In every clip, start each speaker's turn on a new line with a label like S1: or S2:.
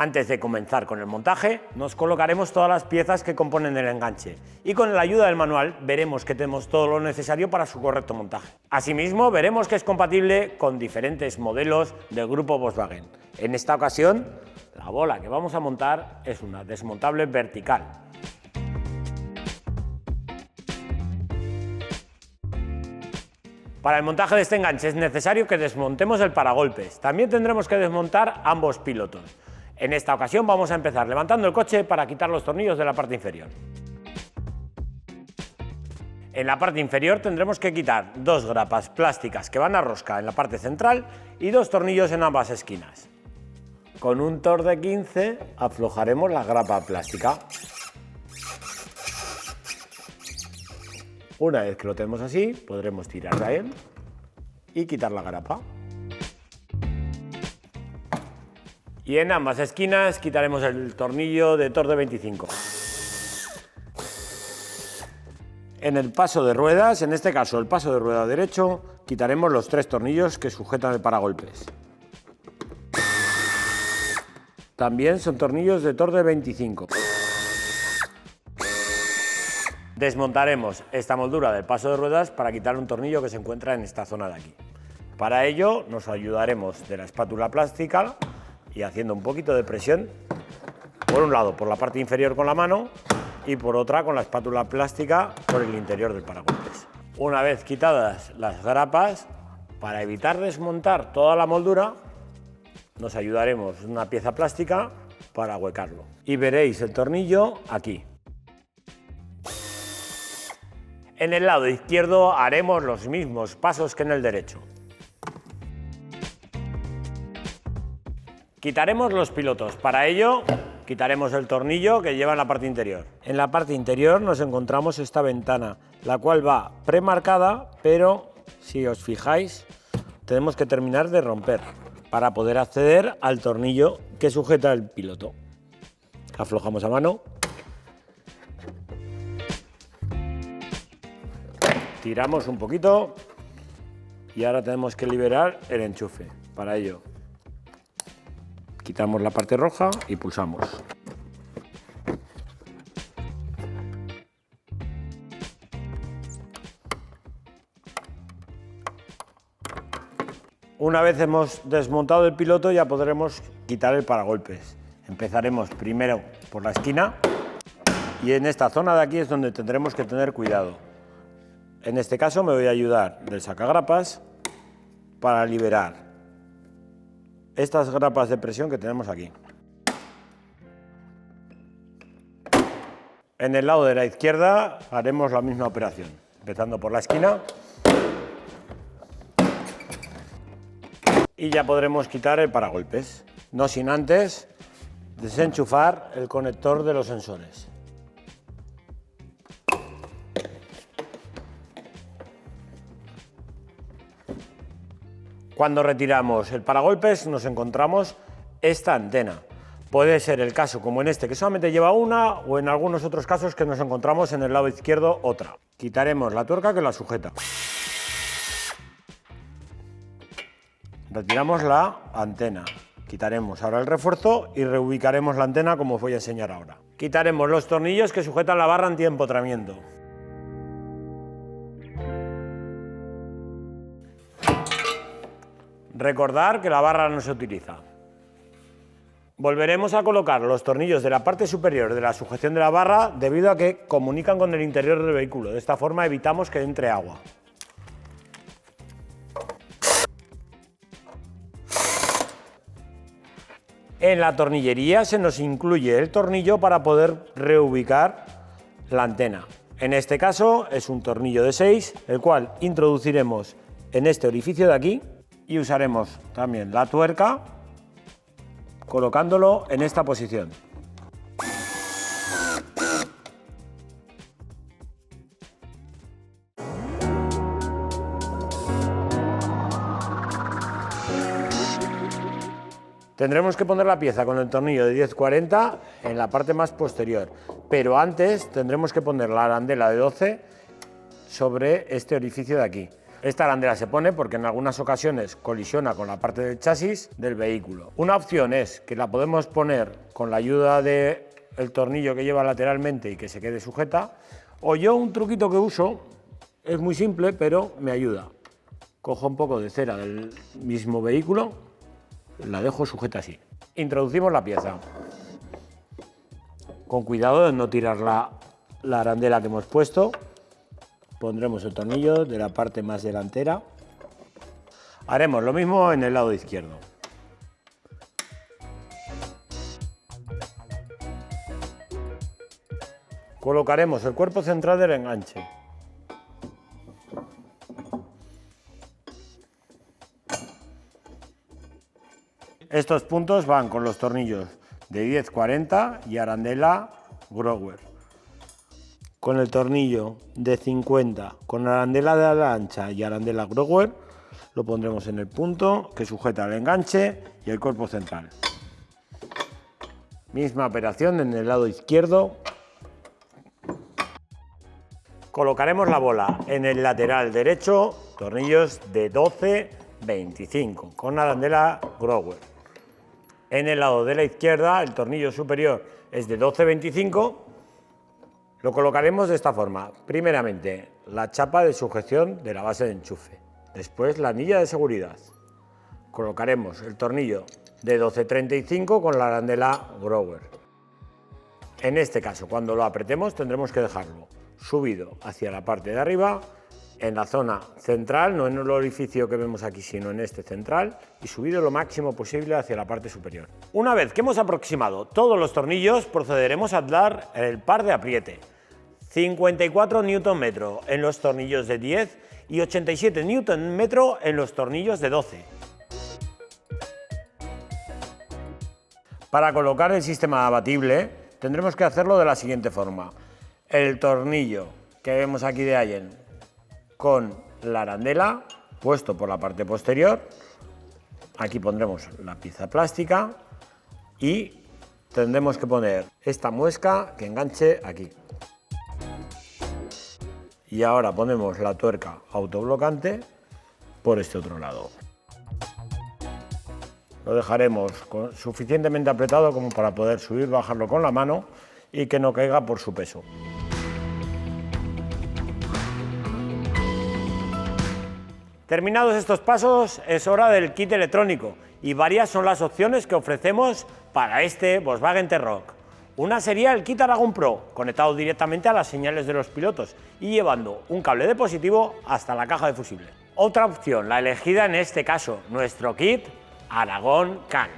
S1: Antes de comenzar con el montaje, nos colocaremos todas las piezas que componen el enganche y con la ayuda del manual veremos que tenemos todo lo necesario para su correcto montaje. Asimismo, veremos que es compatible con diferentes modelos del grupo Volkswagen. En esta ocasión, la bola que vamos a montar es una desmontable vertical. Para el montaje de este enganche es necesario que desmontemos el paragolpes. También tendremos que desmontar ambos pilotos. En esta ocasión vamos a empezar levantando el coche para quitar los tornillos de la parte inferior. En la parte inferior tendremos que quitar dos grapas plásticas que van a rosca en la parte central y dos tornillos en ambas esquinas. Con un Torx de 15 aflojaremos la grapa plástica. Una vez que lo tenemos así, podremos tirar de él y quitar la grapa. Y en ambas esquinas quitaremos el tornillo de Torx de 25. En el paso de ruedas, en este caso el paso de rueda derecho, quitaremos los tres tornillos que sujetan el paragolpes. También son tornillos de Torx de 25. Desmontaremos esta moldura del paso de ruedas para quitar un tornillo que se encuentra en esta zona de aquí. Para ello nos ayudaremos de la espátula plástica y haciendo un poquito de presión, por un lado por la parte inferior con la mano y por otra con la espátula plástica por el interior del paragolpes. Una vez quitadas las grapas, para evitar desmontar toda la moldura, nos ayudaremos una pieza plástica para ahuecarlo. Y veréis el tornillo aquí. En el lado izquierdo haremos los mismos pasos que en el derecho. Quitaremos los pilotos. Para ello, quitaremos el tornillo que lleva en la parte interior. En la parte interior nos encontramos esta ventana, la cual va premarcada, pero si os fijáis, tenemos que terminar de romper para poder acceder al tornillo que sujeta el piloto. Aflojamos a mano. Tiramos un poquito y ahora tenemos que liberar el enchufe. Para ello, quitamos la parte roja y pulsamos. Una vez hemos desmontado el piloto ya podremos quitar el paragolpes. Empezaremos primero por la esquina y en esta zona de aquí es donde tendremos que tener cuidado. En este caso me voy a ayudar del sacagrapas para liberar estas grapas de presión que tenemos aquí. En el lado de la izquierda haremos la misma operación, empezando por la esquina. Y ya podremos quitar el paragolpes, no sin antes desenchufar el conector de los sensores. Cuando retiramos el paragolpes nos encontramos esta antena. Puede ser el caso como en este que solamente lleva una o en algunos otros casos que nos encontramos en el lado izquierdo otra. Quitaremos la tuerca que la sujeta. Retiramos la antena. Quitaremos ahora el refuerzo y reubicaremos la antena como os voy a enseñar ahora. Quitaremos los tornillos que sujetan la barra antiempotramiento. Recordar que la barra no se utiliza. Volveremos a colocar los tornillos de la parte superior de la sujeción de la barra debido a que comunican con el interior del vehículo. De esta forma evitamos que entre agua. En la tornillería se nos incluye el tornillo para poder reubicar la antena. En este caso es un tornillo de 6, el cual introduciremos en este orificio de aquí y usaremos también la tuerca colocándolo en esta posición. Tendremos que poner la pieza con el tornillo de 10-40 en la parte más posterior, pero antes tendremos que poner la arandela de 12 sobre este orificio de aquí. Esta arandela se pone porque en algunas ocasiones colisiona con la parte del chasis del vehículo. Una opción es que la podemos poner con la ayuda del tornillo que lleva lateralmente y que se quede sujeta, o yo un truquito que uso, es muy simple pero me ayuda. Cojo un poco de cera del mismo vehículo, la dejo sujeta así. Introducimos la pieza. Con cuidado de no tirar la arandela que hemos puesto. Pondremos el tornillo de la parte más delantera. Haremos lo mismo en el lado izquierdo. Colocaremos el cuerpo central del enganche. Estos puntos van con los tornillos de 10-40 y arandela Grower. Con el tornillo de 50 con arandela de ala ancha y arandela Grower lo pondremos en el punto que sujeta el enganche y el cuerpo central. Misma operación en el lado izquierdo. Colocaremos la bola en el lateral derecho, tornillos de 12-25 con arandela Grower. En el lado de la izquierda el tornillo superior es de 12-25. Lo colocaremos de esta forma. Primeramente, la chapa de sujeción de la base de enchufe. Después, la anilla de seguridad. Colocaremos el tornillo de 12-35 con la arandela Grower. En este caso, cuando lo apretemos, tendremos que dejarlo subido hacia la parte de arriba, en la zona central, no en el orificio que vemos aquí, sino en este central, y subido lo máximo posible hacia la parte superior. Una vez que hemos aproximado todos los tornillos, procederemos a dar el par de apriete. 54 Nm en los tornillos de 10 y 87 Nm en los tornillos de 12. Para colocar el sistema abatible, tendremos que hacerlo de la siguiente forma. El tornillo que vemos aquí de Allen con la arandela puesto por la parte posterior, aquí pondremos la pieza plástica y tendremos que poner esta muesca que enganche aquí. Y ahora ponemos la tuerca autoblocante por este otro lado. Lo dejaremos suficientemente apretado como para poder subir, bajarlo con la mano y que no caiga por su peso. Terminados estos pasos, es hora del kit electrónico y varias son las opciones que ofrecemos para este Volkswagen T-Roc. Una sería el kit Aragon Pro, conectado directamente a las señales de los pilotos y llevando un cable de positivo hasta la caja de fusible. Otra opción, la elegida en este caso, nuestro kit Aragon CAN,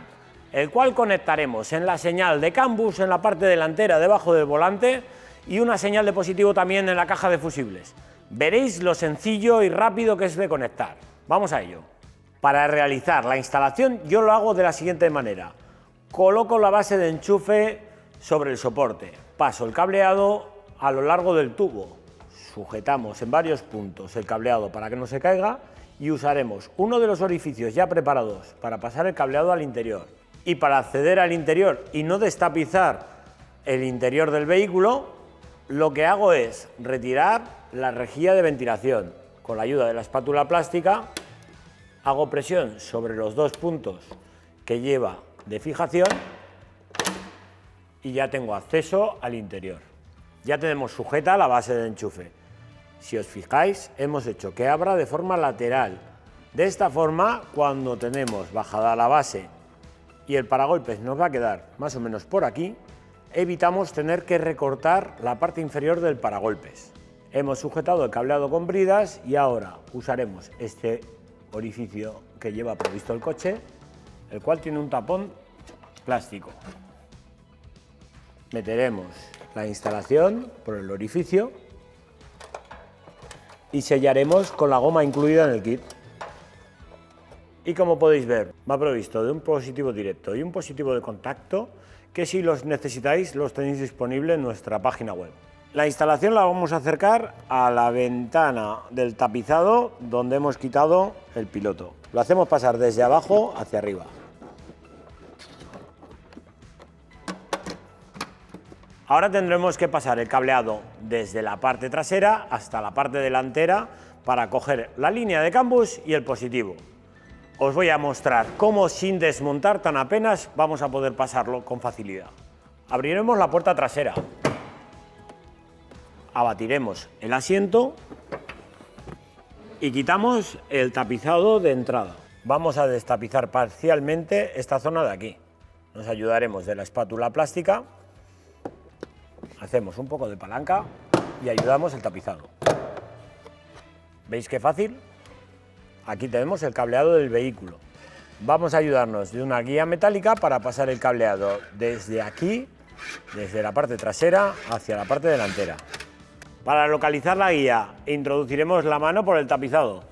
S1: el cual conectaremos en la señal de CAN bus en la parte delantera debajo del volante y una señal de positivo también en la caja de fusibles. Veréis lo sencillo y rápido que es de conectar. Vamos a ello. Para realizar la instalación yo lo hago de la siguiente manera. Coloco la base de enchufe sobre el soporte, paso el cableado a lo largo del tubo, sujetamos en varios puntos el cableado para que no se caiga y usaremos uno de los orificios ya preparados para pasar el cableado al interior. Y para acceder al interior y no destapizar el interior del vehículo, lo que hago es retirar la rejilla de ventilación. Con la ayuda de la espátula plástica hago presión sobre los dos puntos que lleva de fijación y ya tengo acceso al interior. Ya tenemos sujeta la base de enchufe. Si os fijáis, hemos hecho que abra de forma lateral. De esta forma, cuando tenemos bajada la base y el paragolpes nos va a quedar más o menos por aquí, evitamos tener que recortar la parte inferior del paragolpes. Hemos sujetado el cableado con bridas y ahora usaremos este orificio que lleva previsto el coche, el cual tiene un tapón plástico. Meteremos la instalación por el orificio y sellaremos con la goma incluida en el kit. Y como podéis ver, va provisto de un positivo directo y un positivo de contacto que si los necesitáis los tenéis disponible en nuestra página web. La instalación la vamos a acercar a la ventana del tapizado donde hemos quitado el piloto. Lo hacemos pasar desde abajo hacia arriba. Ahora tendremos que pasar el cableado desde la parte trasera hasta la parte delantera para coger la línea de Cambus y el positivo. Os voy a mostrar cómo sin desmontar tan apenas vamos a poder pasarlo con facilidad. Abriremos la puerta trasera, abatiremos el asiento y quitamos el tapizado de entrada. Vamos a destapizar parcialmente esta zona de aquí. Nos ayudaremos de la espátula plástica, hacemos un poco de palanca y ayudamos el tapizado. ¿Veis qué fácil? Aquí tenemos el cableado del vehículo. Vamos a ayudarnos de una guía metálica para pasar el cableado desde aquí, desde la parte trasera hacia la parte delantera. Para localizar la guía, introduciremos la mano por el tapizado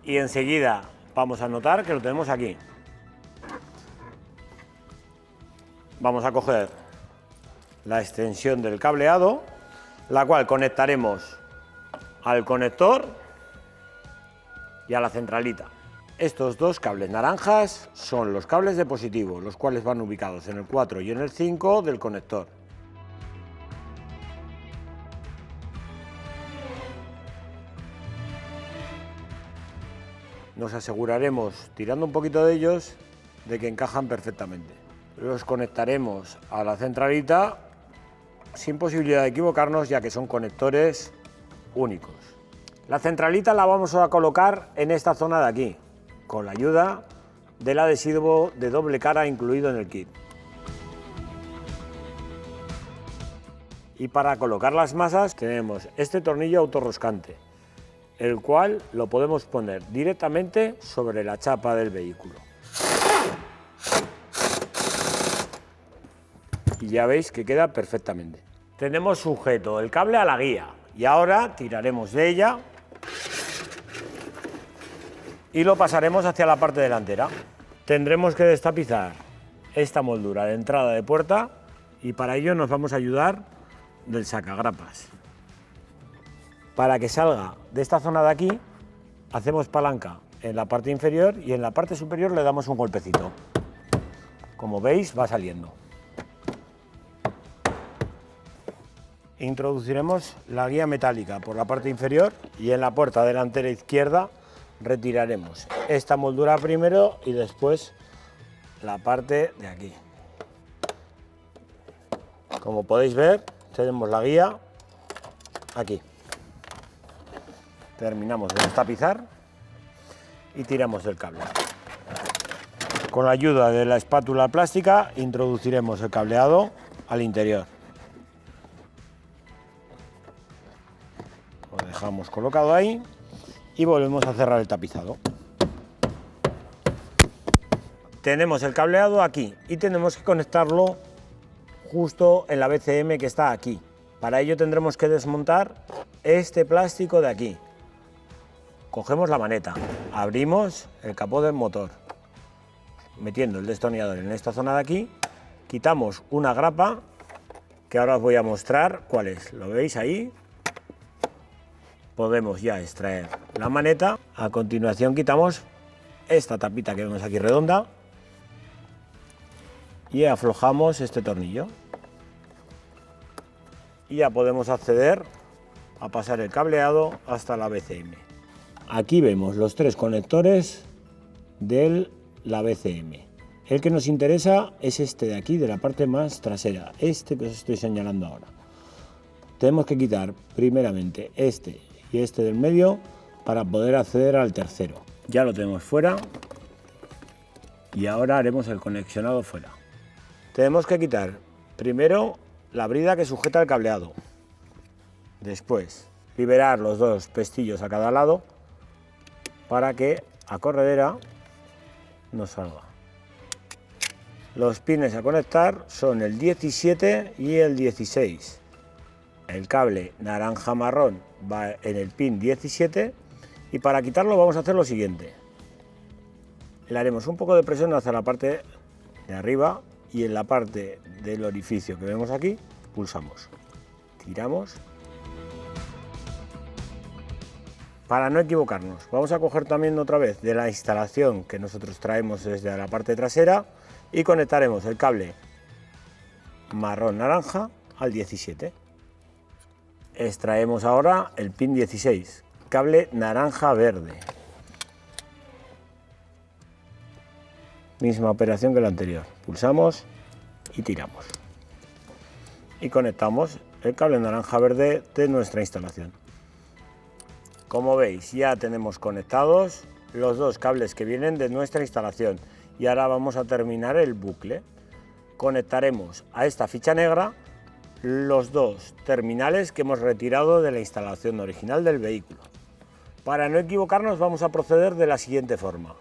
S1: y enseguida vamos a notar que lo tenemos aquí. Vamos a coger la extensión del cableado, la cual conectaremos al conector y a la centralita. Estos dos cables naranjas son los cables de positivo, los cuales van ubicados en el 4 y en el 5 del conector. Nos aseguraremos, tirando un poquito de ellos, de que encajan perfectamente. Los conectaremos a la centralita sin posibilidad de equivocarnos, ya que son conectores únicos. La centralita la vamos a colocar en esta zona de aquí, con la ayuda del adhesivo de doble cara incluido en el kit. Y para colocar las masas tenemos este tornillo autorroscante, el cual lo podemos poner directamente sobre la chapa del vehículo. Y ya veis que queda perfectamente. Tenemos sujeto el cable a la guía y ahora tiraremos de ella y lo pasaremos hacia la parte delantera. Tendremos que destapizar esta moldura de entrada de puerta y para ello nos vamos a ayudar del sacagrapas. Para que salga de esta zona de aquí, hacemos palanca en la parte inferior y en la parte superior le damos un golpecito. Como veis, va saliendo. Introduciremos la guía metálica por la parte inferior y en la puerta delantera izquierda retiraremos esta moldura primero y después la parte de aquí. Como podéis ver, tenemos la guía aquí. Terminamos de destapizar y tiramos del cable. Con la ayuda de la espátula plástica introduciremos el cableado al interior. Lo dejamos colocado ahí y volvemos a cerrar el tapizado. Tenemos el cableado aquí y tenemos que conectarlo justo en la BCM que está aquí. Para ello tendremos que desmontar este plástico de aquí. Cogemos la maneta, abrimos el capó del motor, metiendo el destornillador en esta zona de aquí, quitamos una grapa que ahora os voy a mostrar cuál es. ¿Lo veis ahí? Podemos ya extraer la maneta. A continuación quitamos esta tapita que vemos aquí redonda y aflojamos este tornillo. Y ya podemos acceder a pasar el cableado hasta la BCM. Aquí vemos los tres conectores de la BCM. El que nos interesa es este de aquí, de la parte más trasera, este que os estoy señalando ahora. Tenemos que quitar primeramente este y este del medio para poder acceder al tercero. Ya lo tenemos fuera y ahora haremos el conexionado fuera. Tenemos que quitar primero la brida que sujeta el cableado, después liberar los dos pestillos a cada lado para que a corredera nos salga. Los pines a conectar son el 17 y el 16. El cable naranja marrón va en el pin 17 y para quitarlo vamos a hacer lo siguiente. Le haremos un poco de presión hacia la parte de arriba y en la parte del orificio que vemos aquí pulsamos, tiramos. Para no equivocarnos, vamos a coger también otra vez de la instalación que nosotros traemos desde la parte trasera y conectaremos el cable marrón naranja al 17. Extraemos ahora el pin 16. cable naranja verde. Misma operación que la anterior. Pulsamos y tiramos. Y conectamos el cable naranja verde de nuestra instalación. Como veis, ya tenemos conectados los dos cables que vienen de nuestra instalación y ahora vamos a terminar el bucle. Conectaremos a esta ficha negra los dos terminales que hemos retirado de la instalación original del vehículo. Para no equivocarnos vamos a proceder de la siguiente forma.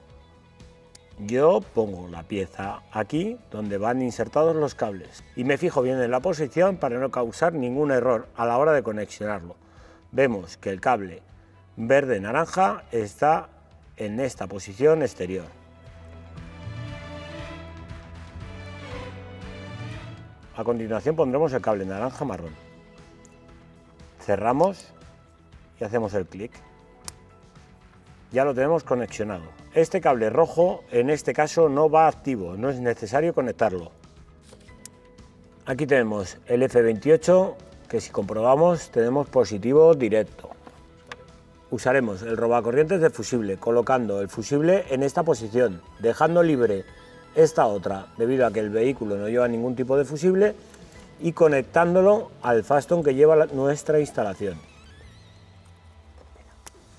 S1: Yo pongo la pieza aquí donde van insertados los cables y me fijo bien en la posición para no causar ningún error a la hora de conexionarlo. Vemos que el cable verde-naranja está en esta posición exterior. A continuación pondremos el cable naranja-marrón. Cerramos y hacemos el clic. Ya lo tenemos conexionado. Este cable rojo en este caso no va activo, no es necesario conectarlo. Aquí tenemos el F28 que si comprobamos tenemos positivo directo. Usaremos el robacorrientes de fusible colocando el fusible en esta posición, dejando libre esta otra debido a que el vehículo no lleva ningún tipo de fusible y conectándolo al Faston que lleva nuestra instalación.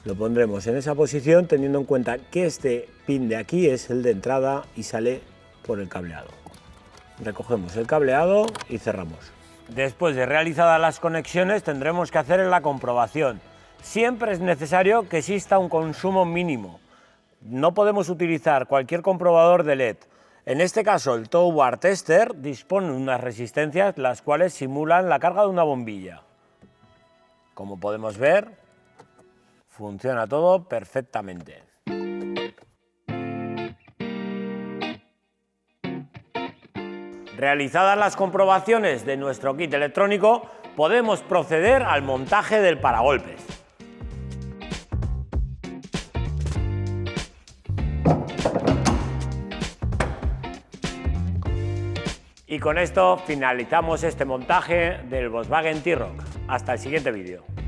S1: Lo pondremos en esa posición teniendo en cuenta que este pin de aquí es el de entrada y sale por el cableado. Recogemos el cableado y cerramos. Después de realizadas las conexiones tendremos que hacer la comprobación. Siempre es necesario que exista un consumo mínimo. No podemos utilizar cualquier comprobador de LED. En este caso el Tow Bar Tester dispone de unas resistencias las cuales simulan la carga de una bombilla. Como podemos ver, funciona todo perfectamente. Realizadas las comprobaciones de nuestro kit electrónico, podemos proceder al montaje del paragolpes. Y con esto finalizamos este montaje del Volkswagen T-Roc. Hasta el siguiente vídeo.